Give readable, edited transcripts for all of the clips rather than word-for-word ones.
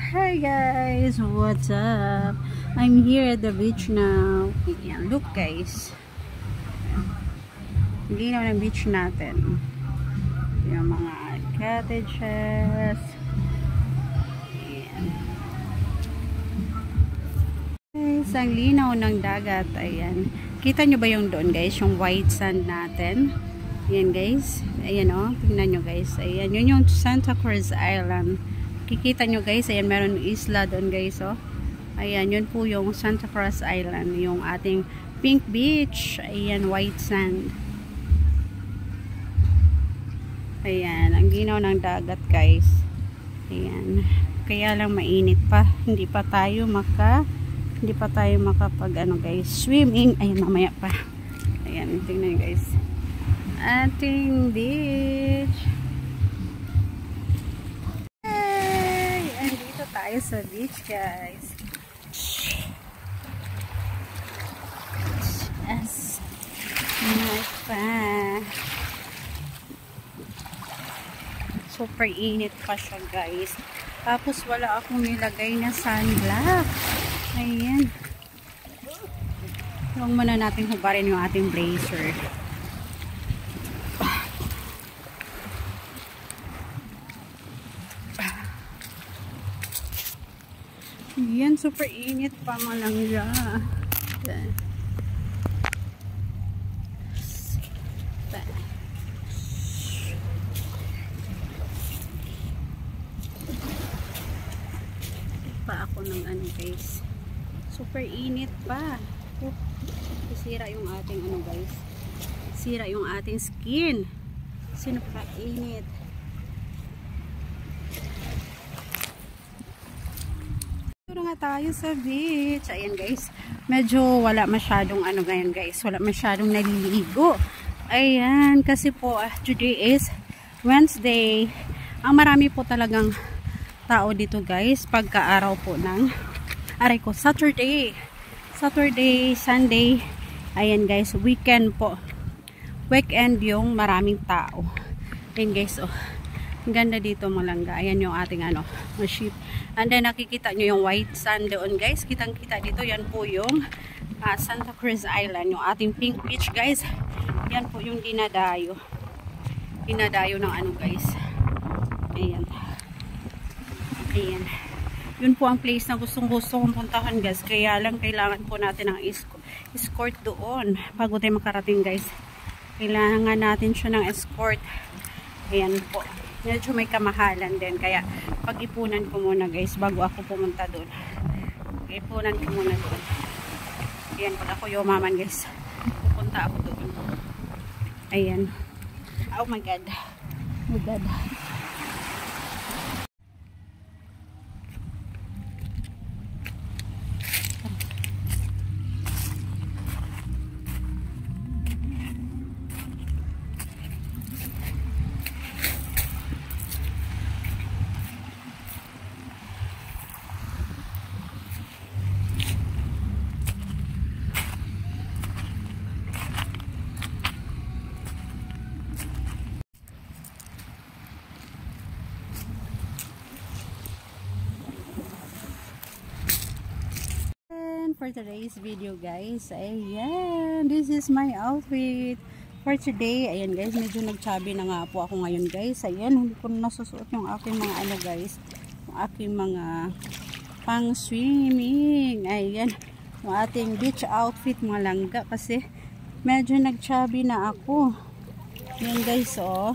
Hi guys, what's up? I'm here at the beach now. Ayan, look guys. Linaw ng beach natin. Yung mga cottages. Ayan. Guys, ang linaw ng dagat. Ayan. Kita nyo ba yung doon guys? Yung white sand natin. Ayan guys. Ayan o. Tingnan nyo guys. Ayan. Yun yung Santa Cruz Island. Kikita nyo guys, ayan, meron isla doon guys, oh. Ayan, yun po yung Santa Cruz Island, yung ating pink beach. Ayan, white sand. Ayan, ang ginaw ng dagat guys. Ayan, kaya lang mainit pa. Hindi pa tayo makapag ano guys, swimming. Ayan, mamaya pa. Ayan, tingnan guys. Ating beach. Tayo sa beach guys. Yes. Nice pa. Super init pa siya guys. Tapos wala akong nilagay na sunblock. Ayan. Huwag muna natin hubarin yung ating blazer. Yan, super init pa malangya. Pa ako ng ano guys. Super init pa. Sira yung ating ano guys. Sira yung ating skin. Sino pa init? Tayo sa beach. Ayan guys, medyo wala masyadong ano ngayon guys, wala masyadong naliligo. Ayan, kasi po today is Wednesday. Ang marami po talagang tao dito guys pagka-araw po ng Saturday, Sunday. Ayan guys, weekend po, weekend yung maraming tao. Ayan guys, oh, ang ganda dito malangga. Ayan yung ating ano, ship. And then nakikita nyo yung white sand doon guys. Kitang kita dito. Yan po yung Santa Cruz Island. Yung ating pink beach guys. Yan po yung dinadayo. Dinadayo ng ano guys. Ayan. Ayan. Yun po ang place na gustong kong puntahan guys. Kaya lang kailangan po natin ng escort doon. Bago tayo makarating guys. Kailangan natin siya ng escort. Ayan po. Medyo may kamahalan din, kaya pag-ipunan ko muna guys bago ako pumunta doon. Ipunan ko muna doon. Ayan, pag ako yumaman guys, pupunta ako doon. Ayan. Oh my god. Oh my god. For today's video guys, ayan, this is my outfit for today. Ayan guys, medyo nagchabi na nga po ako ngayon guys. Ayan, hindi ko nasusuot yung aking mga ano guys, yung aking mga pang swimming. Ayan, yung ating beach outfit mga langga kasi medyo nagchabi na ako. Ayan guys, oh,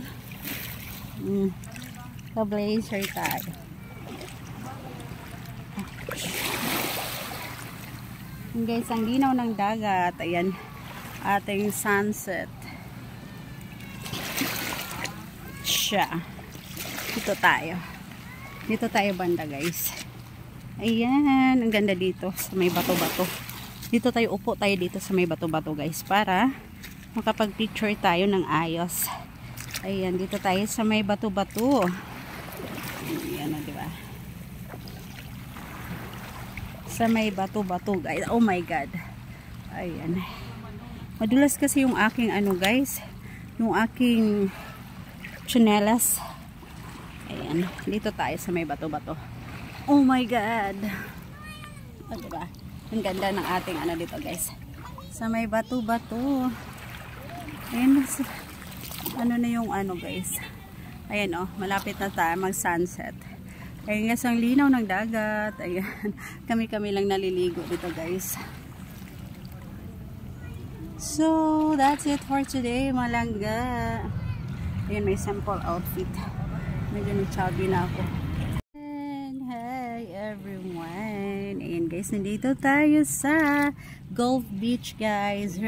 ka-blazer tayo. Guys, ang linaw ng dagat. Ayan, ating sunset. Siya. Dito tayo. Dito tayo banda guys. Ayan, ang ganda dito sa may bato-bato. Dito tayo, upo tayo dito sa may bato-bato guys para makapag-picture tayo ng ayos. Ayan, dito tayo sa may bato-bato. Ayan, di ba? Sa may bato-bato guys. Oh my god. Ayan. Madulas kasi yung aking ano guys, yung aking tsinelas. Ayan, dito tayo sa may bato-bato. Oh my God. O, diba? Ang ganda ng ating ano dito guys. Sa may bato-bato. Ayan, ano na yung ano guys. Ayan oh, malapit na tayo mag-sunset. Ayan guys, ang linaw ng dagat. Ayan, kami-kami lang naliligo dito guys. So, that's it for today, mga langga. Ayan, may sample outfit. Medyo nag-chubby na ako. And hi everyone. Ayan guys, nandito tayo sa Gulf Beach guys.